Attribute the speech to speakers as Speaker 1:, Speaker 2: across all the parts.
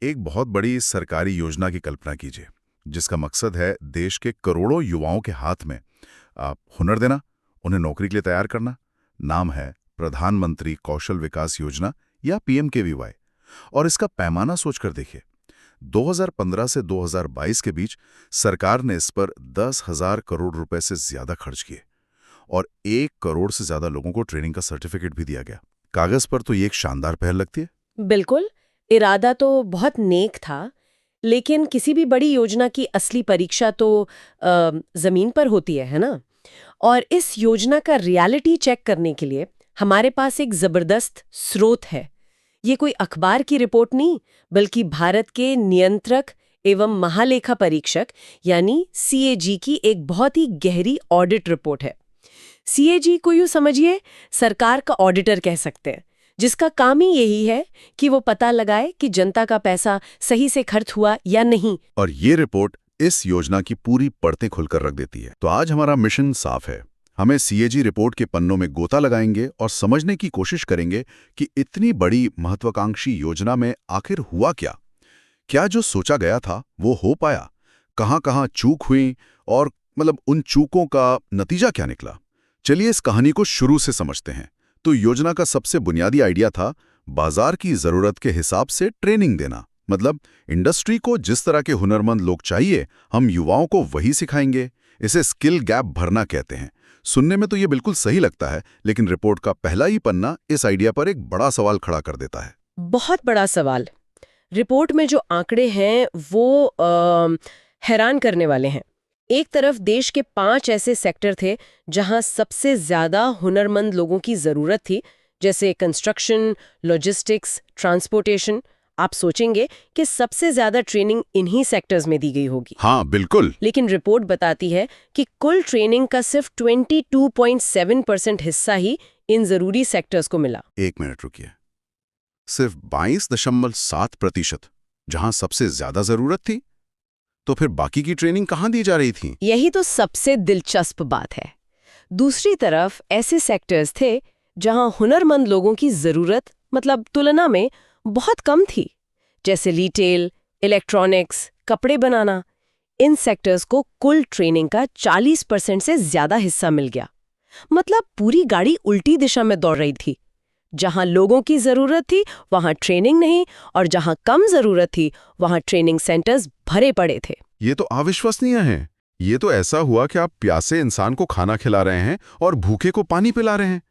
Speaker 1: एक बहुत बड़ी सरकारी योजना की कल्पना कीजिए, जिसका मकसद है देश के करोड़ों युवाओं के हाथ में हुनर देना, उन्हें नौकरी के लिए तैयार करना। नाम है प्रधानमंत्री कौशल विकास योजना या पीएमकेवीवाई। और इसका पैमाना सोचकर देखिए, 2015 से 2022 के बीच सरकार ने इस पर 10,000 करोड़ रुपए से ज्यादा खर्च किए और 1 करोड़ से ज्यादा लोगों को ट्रेनिंग का सर्टिफिकेट भी दिया गया। कागज पर तो ये एक शानदार पहल लगती है।
Speaker 2: बिल्कुल। इरादा तो बहुत नेक था, लेकिन किसी भी बड़ी योजना की असली परीक्षा तो जमीन पर होती है ना? और इस योजना का रियलिटी चेक करने के लिए हमारे पास एक जबरदस्त स्रोत है। ये कोई अखबार की रिपोर्ट नहीं, बल्कि भारत के नियंत्रक एवं महालेखा परीक्षक यानी सीएजी की एक बहुत ही गहरी ऑडिट रिपोर्ट है। सीएजी को यूं समझिए, सरकार का ऑडिटर कह सकते हैं, जिसका काम ही यही है कि वो पता लगाए कि जनता का पैसा सही से खर्च हुआ या नहीं।
Speaker 1: और ये रिपोर्ट इस योजना की पूरी परतें खुलकर रख देती है। तो आज हमारा मिशन साफ है। हमें सीएजी रिपोर्ट के पन्नों में गोता लगाएंगे और समझने की कोशिश करेंगे कि इतनी बड़ी महत्वाकांक्षी योजना में आखिर हुआ क्या। क्या जो सोचा गया था वो हो पाया? कहां-कहां चूक हुई और उन चूकों का नतीजा क्या निकला? चलिए इस कहानी को शुरू से समझते हैं। तो योजना का सबसे बुनियादी आइडिया था बाजार की जरूरत के हिसाब से ट्रेनिंग देना। इंडस्ट्री को जिस तरह के हुनरमंद लोग चाहिए, हम युवाओं को वही सिखाएंगे। इसे स्किल गैप भरना कहते हैं। सुनने में तो ये बिल्कुल सही लगता है, लेकिन रिपोर्ट का पहला ही पन्ना इस आइडिया पर एक बड़ा सवाल खड़ा कर देता है।
Speaker 2: बहुत बड़ा सवाल। रिपोर्ट में जो आंकड़े हैं वो हैरान करने वाले हैं। एक तरफ देश के 5 ऐसे सेक्टर थे जहां सबसे ज्यादा हुनरमंद लोगों की जरूरत थी, जैसे कंस्ट्रक्शन, लॉजिस्टिक्स, ट्रांसपोर्टेशन। आप सोचेंगे कि सबसे ज्यादा ट्रेनिंग इन्हीं सेक्टर्स में दी गई होगी।
Speaker 1: हाँ, बिल्कुल।
Speaker 2: लेकिन रिपोर्ट बताती है कि कुल ट्रेनिंग का सिर्फ 22.7% हिस्सा ही इन जरूरी सेक्टर्स को मिला।
Speaker 1: एक मिनट रुकिए, सिर्फ 22.7%, जहां सबसे ज्यादा जरूरत थी? तो फिर बाकी की ट्रेनिंग कहां दी जा रही थी?
Speaker 2: यही तो सबसे दिलचस्प बात है। दूसरी तरफ ऐसे सेक्टर्स थे जहां हुनरमंद लोगों की जरूरत तुलना में बहुत कम थी, जैसे रिटेल, इलेक्ट्रॉनिक्स, कपड़े बनाना। इन सेक्टर्स को कुल ट्रेनिंग का 40% से ज्यादा हिस्सा मिल गया। पूरी गाड़ी उल्टी दिशा में दौड़ रही थी। जहां लोगों की जरूरत थी वहां ट्रेनिंग नहीं, और जहां कम जरूरत थी वहां ट्रेनिंग सेंटर्स भरे पड़े थे।
Speaker 1: ये तो अविश्वसनीय है। ये तो ऐसा हुआ कि आप प्यासे इंसान को खाना खिला रहे हैं और भूखे को पानी पिला रहे हैं।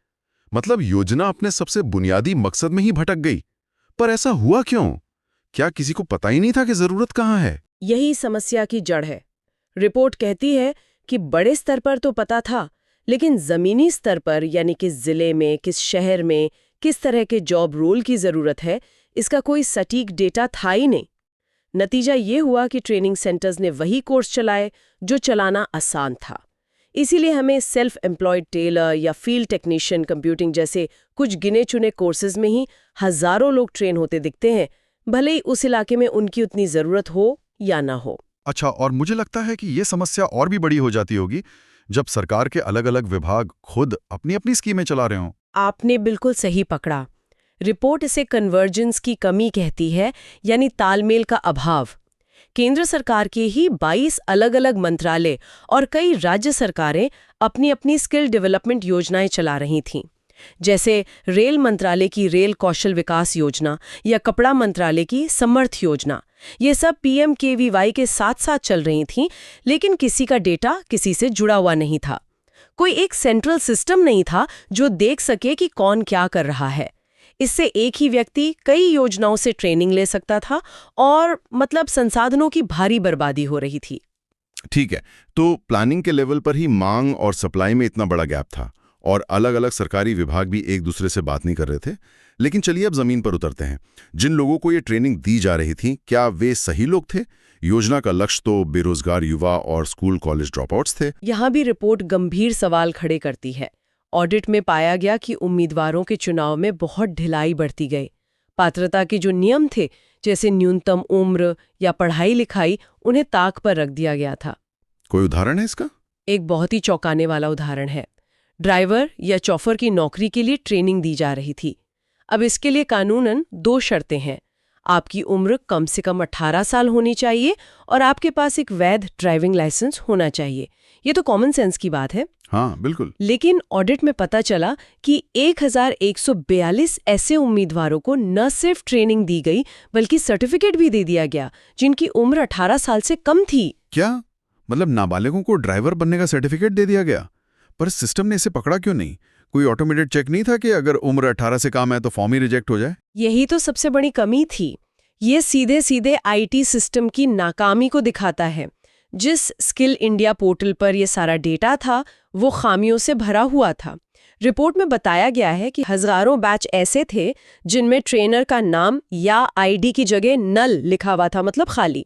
Speaker 1: योजना अपने सबसे बुनियादी मकसद में ही भटक गई। पर ऐसा हुआ क्यों? क्या किसी को पता ही नहीं था कि जरूरत कहाँ है?
Speaker 2: यही समस्या की जड़ है। रिपोर्ट कहती है कि बड़े स्तर पर तो पता था, लेकिन जमीनी स्तर पर, यानी किस जिले में, किस शहर में, किस तरह के जॉब रोल की जरूरत है, इसका कोई सटीक डेटा था ही नहीं। नतीजा ये हुआ कि ट्रेनिंग सेंटर्स ने वही कोर्स चलाए जो चलाना आसान था। इसीलिए हमें सेल्फ एम्प्लॉयड टेलर या फील्ड टेक्नीशियन कंप्यूटिंग जैसे कुछ गिने चुने कोर्सेज में ही हजारों लोग ट्रेन होते दिखते हैं, भले ही उस इलाके में उनकी उतनी जरूरत हो या ना हो।
Speaker 1: अच्छा, और मुझे लगता है कि ये समस्या और भी बड़ी हो जाती होगी जब सरकार के अलग-अलग विभाग खुद अपनी-अपनी स्कीमें चला रहे हों।
Speaker 2: आपने बिल्कुल सही पकड़ा। रिपोर्ट इसे कन्वर्जेंस की कमी कहती है, यानी तालमेल का अभाव। केंद्र सरकार के ही 22 अलग-अलग मंत्रालय और कई राज्य सरकारें अपनी अपनी स्किल डेवलपमेंट योजनाएं चला रही थीं। जैसे रेल मंत्रालय की रेल कौशल विकास योजना या कपड़ा मंत्रालय की समर्थ योजना। ये सब पीएमकेवीवाई के साथ साथ चल रही थीं, लेकिन किसी का डेटा किसी से जुड़ा हुआ नहीं था। कोई एक सेंट्रल सिस्टम नहीं था जो देख सके कि कौन क्या कर रहा है। इससे एक ही व्यक्ति कई योजनाओं से ट्रेनिंग ले सकता था और संसाधनों की भारी बर्बादी हो रही थी।
Speaker 1: ठीक है, तो प्लानिंग के लेवल पर ही मांग और सप्लाई में इतना बड़ा गैप था और अलग-अलग सरकारी विभाग भी एक दूसरे से बात नहीं कर रहे थे। लेकिन चलिए अब जमीन पर उतरते हैं। जिन लोगों को ये ट्रेनिंग दी जा रही थी, क्या वे सही लोग थे? योजना का लक्ष्य तो बेरोजगार युवा और स्कूल कॉलेज ड्रॉपआउट्स थे।
Speaker 2: यहाँ भी रिपोर्ट गंभीर सवाल खड़े करती है। ऑडिट में पाया गया कि उम्मीदवारों के चुनाव में बहुत ढिलाई बढ़ती गई। पात्रता के जो नियम थे, जैसे न्यूनतम उम्र या पढ़ाई लिखाई, उन्हें ताक पर रख दिया गया था।
Speaker 1: कोई उदाहरण है इसका?
Speaker 2: एक बहुत ही चौंकाने वाला उदाहरण है। ड्राइवर या चौफर की नौकरी के लिए ट्रेनिंग दी जा रही थी। अब इसके लिए कानूनन 2 शर्तें हैं। आपकी उम्र कम से कम 18 साल होनी चाहिए और आपके पास एक वैध ड्राइविंग लाइसेंस होना चाहिए। ये तो कॉमन सेंस की बात है।
Speaker 1: हाँ बिल्कुल।
Speaker 2: लेकिन ऑडिट में पता चला कि 1142 ऐसे उम्मीदवारों को न सिर्फ ट्रेनिंग दी गई बल्कि सर्टिफिकेट भी दे दिया गया जिनकी उम्र 18 साल से कम थी।
Speaker 1: क्या मतलब नाबालिगों को ड्राइवर बनने का सर्टिफिकेट दे दिया गया? पर सिस्टम ने इसे पकड़ा क्यों नहीं? कोई ऑटोमेटेड चेक नहीं था कि अगर उम्र 18 से कम है तो फॉर्म ही रिजेक्ट हो जाए?
Speaker 2: यही तो सबसे बड़ी कमी थी। ये सीधे सीधे आईटी सिस्टम की नाकामी को दिखाता है। जिस स्किल इंडिया पोर्टल पर ये सारा डेटा था वो खामियों से भरा हुआ था। रिपोर्ट में बताया गया है कि हजारों बैच ऐसे थे जिनमें ट्रेनर का नाम या आईडी की जगह नल लिखा हुआ था, मतलब खाली।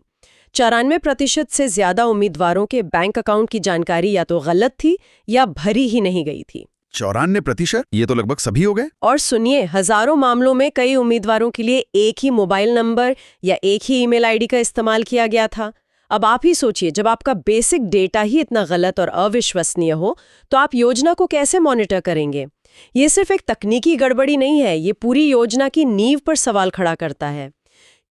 Speaker 2: 94% से ज्यादा उम्मीदवारों के बैंक अकाउंट की जानकारी या तो गलत थी या भरी ही नहीं गई थी।
Speaker 1: 94%? ये तो लगभग सभी हो गए।
Speaker 2: और सुनिए, हजारों मामलों में कई उम्मीदवारों के लिए एक ही मोबाइल नंबर या एक ही ईमेल आईडी का इस्तेमाल किया गया था। अब आप ही सोचिए, जब आपका बेसिक डेटा ही इतना गलत और अविश्वसनीय हो तो आप योजना को कैसे मॉनिटर करेंगे? ये सिर्फ एक तकनीकी गड़बड़ी नहीं है, ये पूरी योजना की नींव पर सवाल खड़ा करता है।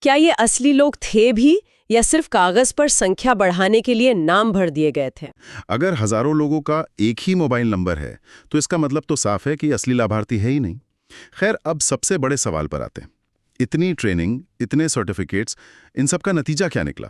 Speaker 2: क्या ये असली लोग थे भी या सिर्फ कागज पर संख्या बढ़ाने के लिए नाम भर दिए गए थे?
Speaker 1: अगर हजारों लोगों का एक ही मोबाइल नंबर है तो इसका मतलब तो साफ है कि असली लाभार्थी है ही नहीं। खैर, अब सबसे बड़े सवाल पर आते हैं। इतनी ट्रेनिंग, इतने सर्टिफिकेट्स, इन सब का नतीजा क्या निकला?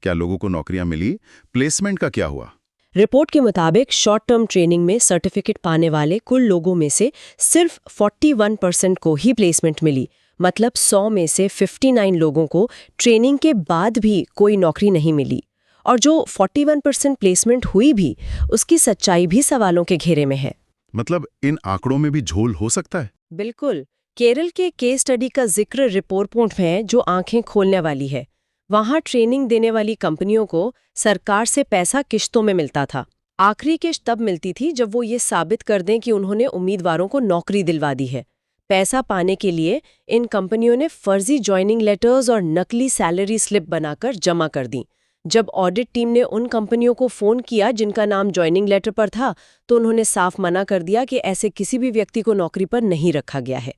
Speaker 1: क्या लोगों को नौकरियां मिली? प्लेसमेंट का क्या हुआ?
Speaker 2: रिपोर्ट के मुताबिक शॉर्ट टर्म ट्रेनिंग में सर्टिफिकेट पाने वाले कुल लोगों में से सिर्फ 41% को ही प्लेसमेंट मिली। मतलब 100 में से 59 लोगों को ट्रेनिंग के बाद भी कोई नौकरी नहीं मिली। और जो 41% प्लेसमेंट हुई भी, उसकी सच्चाई भी सवालों के घेरे में है।
Speaker 1: मतलब इन आंकड़ों में भी झोल हो सकता है?
Speaker 2: बिल्कुल। केरल के केस स्टडी का जिक्र रिपोर्ट में है जो आंखें खोलने वाली है। वहां ट्रेनिंग देने वाली कंपनियों को सरकार से पैसा किश्तों में मिलता था। आखिरी किश्त तब मिलती थी जब वो ये साबित कर दें कि उन्होंने उम्मीदवारों को नौकरी दिलवा दी है। पैसा पाने के लिए इन कंपनियों ने फर्जी ज्वाइनिंग लेटर्स और नकली सैलरी स्लिप बनाकर जमा कर दी। जब ऑडिट टीम ने उन कंपनियों को फोन किया जिनका नाम ज्वाइनिंग लेटर पर था, तो उन्होंने साफ मना कर दिया कि ऐसे किसी भी व्यक्ति को नौकरी पर नहीं रखा गया है।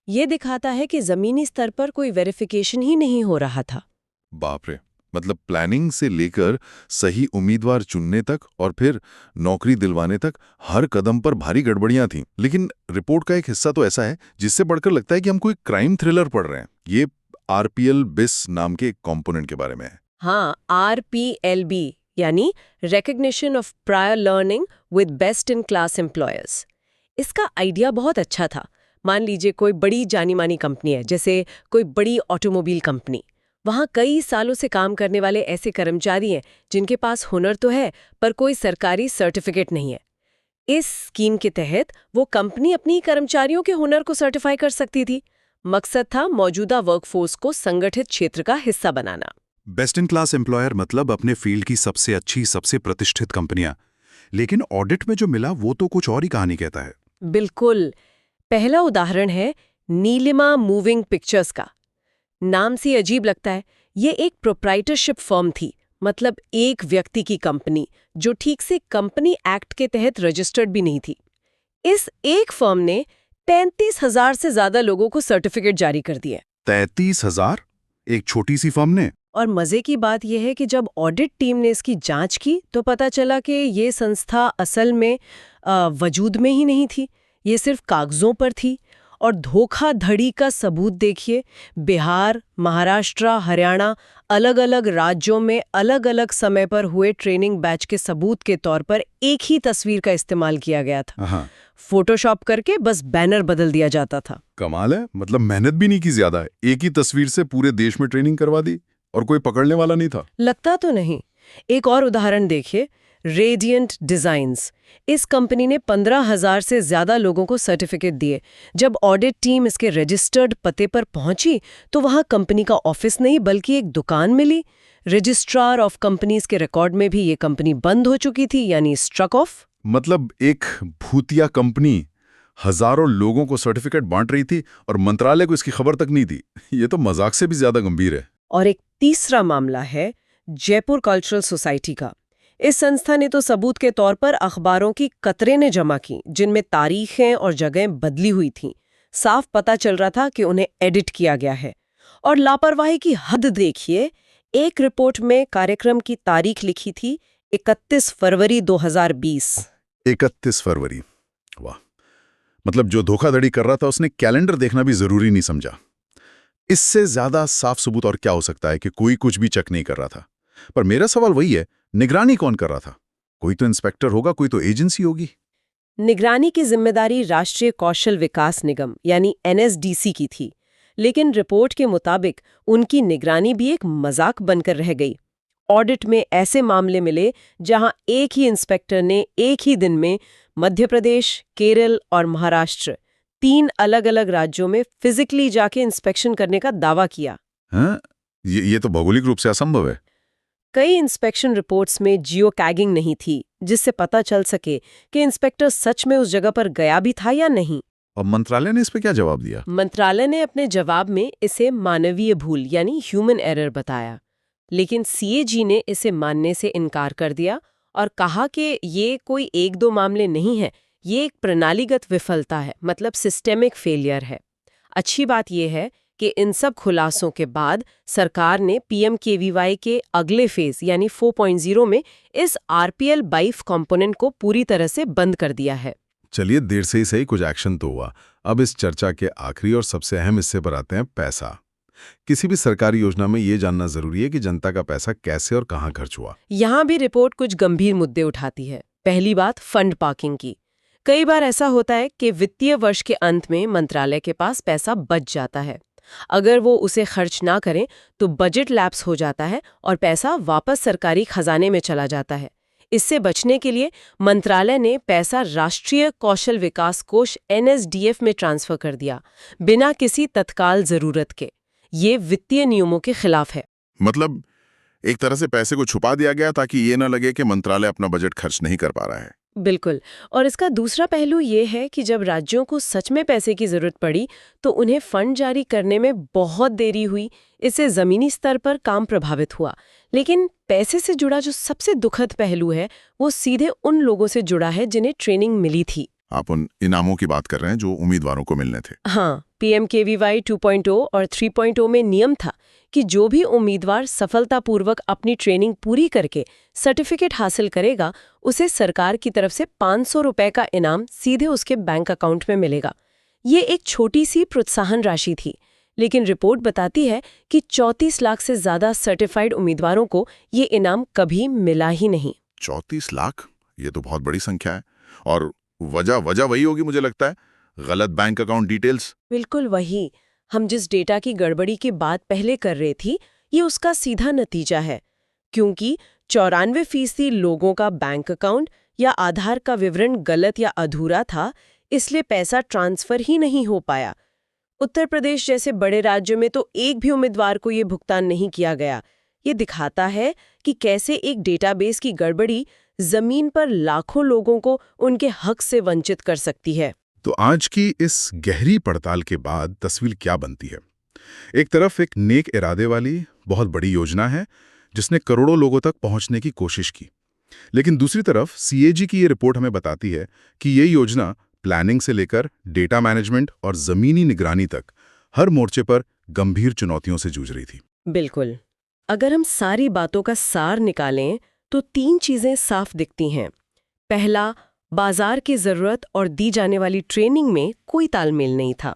Speaker 2: ये दिखाता है कि जमीनी स्तर पर कोई वेरिफिकेशन ही नहीं हो रहा था।
Speaker 3: बाप रे, मतलब प्लानिंग से लेकर सही उम्मीदवार चुनने तक और फिर नौकरी दिलवाने तक हर कदम पर भारी गड़बड़ियां थीं। लेकिन रिपोर्ट का एक हिस्सा तो ऐसा है जिससे बढ़कर लगता है कि हम कोई क्राइम थ्रिलर पढ़ रहे हैं। ये RPL BIS नाम के एक कॉम्पोनेंट के बारे में है।
Speaker 2: हाँ, RPLB यानी recognition of prior learning with best in class employers. इसका आइडिया बहुत अच्छा था। मान लीजिए कोई बड़ी जानी मानी कंपनी है, जैसे कोई बड़ी ऑटोमोबाइल कंपनी। वहाँ कई सालों से काम करने वाले ऐसे कर्मचारी हैं जिनके पास हुनर तो है पर कोई सरकारी सर्टिफिकेट नहीं है। इस स्कीम के तहत वो कंपनी अपनी कर्मचारियों के हुनर को सर्टिफाई कर सकती थी। मकसद था मौजूदा वर्कफोर्स को संगठित क्षेत्र का हिस्सा बनाना।
Speaker 1: बेस्ट इन क्लास एम्प्लॉयर मतलब अपने फील्ड की सबसे अच्छी, सबसे प्रतिष्ठित कंपनियां। लेकिन ऑडिट में जो मिला वो तो कुछ और ही कहानी कहता है।
Speaker 2: बिल्कुल। पहला उदाहरण है नीलिमा मूविंग पिक्चर्स का। नाम से अजीब लगता है। ये एक प्रोप्राइटरशिप फर्म थी, मतलब एक व्यक्ति की कंपनी जो ठीक से कंपनी एक्ट के तहत रजिस्टर्ड भी नहीं थी। इस एक फर्म ने 33,000 से ज्यादा लोगों को सर्टिफिकेट जारी कर दिए।
Speaker 1: 33,000? एक छोटी सी फर्म ने?
Speaker 2: और मजे की बात यह है कि जब ऑडिट टीम ने इसकी जांच की तो पता चला कि ये संस्था असल में वजूद में ही नहीं थी। ये सिर्फ कागजों पर थी। और धोखाधड़ी का सबूत देखिए, बिहार, महाराष्ट्र, हरियाणा, अलग अलग राज्यों में अलग अलग समय पर हुए ट्रेनिंग बैच के सबूत के तौर पर एक ही तस्वीर का इस्तेमाल किया गया था। फोटोशॉप करके बस बैनर बदल दिया जाता था।
Speaker 3: कमाल है, मतलब मेहनत भी नहीं की ज्यादा है, एक ही तस्वीर से पूरे देश में ट्रेनिंग करवा दी और कोई पकड़ने वाला नहीं था।
Speaker 2: लगता तो नहीं। एक और उदाहरण देखिए, रेडियंट डिजाइन्स। इस कंपनी ने 15,000 से ज्यादा लोगों को सर्टिफिकेट दिए। जब ऑडिट टीम इसके रजिस्टर्ड पते पर पहुंची तो वहां कंपनी का ऑफिस नहीं बल्कि एक दुकान मिली। रजिस्ट्रार ऑफ कंपनीज के रिकॉर्ड में भी ये कंपनी बंद हो चुकी थी, यानी स्ट्रक ऑफ।
Speaker 3: मतलब एक भूतिया कंपनी हजारों लोगों को सर्टिफिकेट बांट रही थी और मंत्रालय को इसकी खबर तक नहीं थी। ये तो मजाक से भी ज्यादा गंभीर है।
Speaker 2: और एक तीसरा मामला है जयपुर कल्चरल सोसाइटी का। इस संस्था ने तो सबूत के तौर पर अखबारों की कतरें जमा की जिनमें तारीखें और जगहें बदली हुई थीं। साफ पता चल रहा था कि उन्हें एडिट किया गया है। और लापरवाही की हद देखिए। एक रिपोर्ट में कार्यक्रम की तारीख लिखी थी 31 फरवरी 2020।
Speaker 1: 31 फरवरी, वाह। मतलब जो धोखाधड़ी कर रहा था उसने कैलेंडर देखना भी जरूरी नहीं समझा। इससे ज्यादा साफ सबूत और क्या हो सकता है कि कोई कुछ भी चेक नहीं कर रहा था। पर मेरा सवाल वही है, निगरानी कौन कर रहा था? कोई तो इंस्पेक्टर होगा, कोई तो एजेंसी होगी।
Speaker 2: निगरानी की जिम्मेदारी राष्ट्रीय कौशल विकास निगम यानी NSDC की थी, लेकिन रिपोर्ट के मुताबिक उनकी निगरानी भी एक मजाक बनकर रह गई। ऑडिट में ऐसे मामले मिले जहां एक ही इंस्पेक्टर ने एक ही दिन में मध्य प्रदेश, केरल और महाराष्ट्र 3 अलग-अलग राज्यों में फिजिकली जाके इंस्पेक्शन करने का दावा किया।
Speaker 1: हाँ? ये तो भौगोलिक रूप से असंभव है।
Speaker 2: कई इंस्पेक्शन रिपोर्ट्स में जियो टैगिंग नहीं थी, जिससे पता चल सके कि इंस्पेक्टर सच में उस जगह पर गया भी था या नहीं।
Speaker 1: और मंत्रालय ने इस पे क्या जवाब दिया?
Speaker 2: मंत्रालय ने अपने जवाब में इसे मानवीय भूल यानी ह्यूमन एरर बताया, लेकिन CAG ने इसे मानने से इनकार कर दिया और कहा कि ये कोई 1-2 मामले नहीं है, ये एक प्रणालीगत विफलता है, मतलब सिस्टेमिक फेलियर है। अच्छी बात यह है कि इन सब खुलासों के बाद सरकार ने PMKVY के अगले फेज यानी 4.0 में इस RPL बाइफ कंपोनेंट को पूरी तरह से बंद कर दिया है।
Speaker 1: चलिए, देर से ही सही कुछ एक्शन तो हुआ। अब इस चर्चा के आखिरी और सबसे अहम हिस्से पर आते हैं, पैसा। किसी भी सरकारी योजना में ये जानना जरूरी है कि जनता का पैसा कैसे और कहाँ खर्च हुआ।
Speaker 2: यहाँ भी रिपोर्ट कुछ गंभीर मुद्दे उठाती है। पहली बात, फंड पार्किंग की। कई बार ऐसा होता है कि वित्तीय वर्ष के अंत में मंत्रालय के पास पैसा बच जाता है। अगर वो उसे खर्च ना करें तो बजट लैप्स हो जाता है और पैसा वापस सरकारी खजाने में चला जाता है। इससे बचने के लिए मंत्रालय ने पैसा राष्ट्रीय कौशल विकास कोष NSDF में ट्रांसफर कर दिया, बिना किसी तत्काल जरूरत के। ये वित्तीय नियमों के खिलाफ है।
Speaker 3: मतलब एक तरह से पैसे को छुपा दिया गया ताकि ये न लगे कि मंत्रालय अपना बजट खर्च नहीं कर पा रहा है।
Speaker 2: बिल्कुल। और इसका दूसरा पहलू ये है कि जब राज्यों को सच में पैसे की जरूरत पड़ी तो उन्हें फंड जारी करने में बहुत देरी हुई। इससे जमीनी स्तर पर काम प्रभावित हुआ। लेकिन पैसे से जुड़ा जो सबसे दुखद पहलू है वो सीधे उन लोगों से जुड़ा है जिन्हें ट्रेनिंग मिली थी।
Speaker 3: आप उन इनामों की बात कर रहे हैं जो उम्मीदवारों को मिलने थे।
Speaker 2: हाँ, PMKVY 2.0 और 3.0 में नियम था कि जो भी उम्मीदवार सफलतापूर्वक अपनी ट्रेनिंग पूरी करके सर्टिफिकेट हासिल करेगा, उसे सरकार की तरफ से 500 रुपए का इनाम सीधे उसके बैंक अकाउंट में मिलेगा। ये एक छोटी सी प्रोत्साहन राशि थी, लेकिन रिपोर्ट बताती है कि 34 लाख से ज्यादा सर्टिफाइड उम्मीदवारों को ये इनाम कभी मिला ही नहीं।
Speaker 3: 34 लाख? ये तो बहुत बड़ी संख्या है। और वजह वही होगी, मुझे लगता है, गलत बैंक अकाउंट डिटेल्स।
Speaker 2: बिल्कुल वही। हम जिस डेटा की गड़बड़ी की बात पहले कर रहे थी, ये उसका सीधा नतीजा है। क्योंकि 94% लोगों का बैंक अकाउंट या आधार का विवरण गलत या अधूरा था, इसलिए पैसा ट्रांसफर ही नहीं हो पाया। उत्तर प्रदेश जैसे बड़े राज्यों में तो एक भी उम्मीदवार को ये भुगतान नहीं किया गया। ये दिखाता है कि कैसे एक डेटाबेस की गड़बड़ी जमीन पर लाखों लोगों को उनके हक से वंचित कर सकती है।
Speaker 1: तो आज की इस गहरी पड़ताल के बाद तस्वीर क्या बनती है? एक तरफ एक नेक इरादे वाली बहुत बड़ी योजना है जिसने करोड़ों लोगों तक पहुंचने की कोशिश की, लेकिन दूसरी तरफ CAG की ये रिपोर्ट हमें बताती है कि ये योजना प्लानिंग से लेकर डेटा मैनेजमेंट और जमीनी निगरानी तक हर मोर्चे पर गंभीर चुनौतियों से जूझ रही थी।
Speaker 2: बिल्कुल। अगर हम सारी बातों का सार निकालें तो 3 चीजें साफ दिखती हैं। पहला, बाजार की जरूरत और दी जाने वाली ट्रेनिंग में कोई तालमेल नहीं था।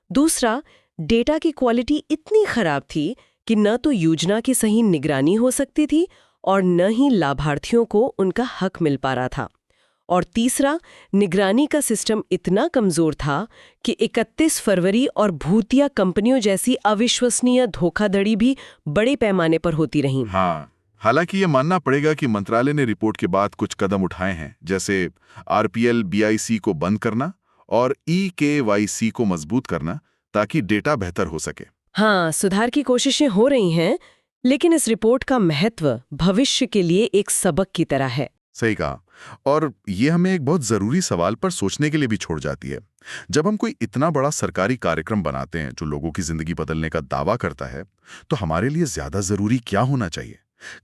Speaker 2: दूसरा, डेटा की क्वालिटी इतनी खराब थी कि न तो योजना की सही निगरानी हो सकती थी और न ही लाभार्थियों को उनका हक मिल पा रहा था। और तीसरा, निगरानी का सिस्टम इतना कमजोर था कि 31 फरवरी और भूतिया कंपनियों जैसी अविश्वसनीय धोखाधड़ी भी बड़े पैमाने पर होती रहीं।
Speaker 3: हाँ, हालांकि ये मानना पड़ेगा कि मंत्रालय ने रिपोर्ट के बाद कुछ कदम उठाए हैं, जैसे RPL BIC को बंद करना और EKYC को मजबूत करना, ताकि डेटा बेहतर हो सके।
Speaker 2: हाँ, सुधार की कोशिशें हो रही हैं, लेकिन इस रिपोर्ट का महत्व भविष्य के लिए एक सबक की तरह है।
Speaker 3: सही कहा। और ये हमें एक बहुत जरूरी सवाल पर सोचने के लिए भी छोड़ जाती है। जब हम कोई इतना बड़ा सरकारी कार्यक्रम बनाते हैं जो लोगों की जिंदगी बदलने का दावा करता है, तो हमारे लिए ज्यादा जरूरी क्या होना चाहिए?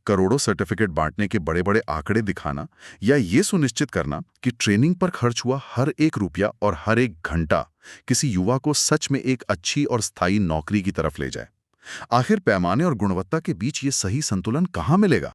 Speaker 3: करोड़ों सर्टिफिकेट बांटने के बड़े बड़े आंकड़े दिखाना, या ये सुनिश्चित करना कि ट्रेनिंग पर खर्च हुआ हर एक रुपया और हर एक घंटा किसी युवा को सच में एक अच्छी और स्थायी नौकरी की तरफ ले जाए?
Speaker 1: आखिर पैमाने और गुणवत्ता के बीच ये सही संतुलन कहाँ मिलेगा?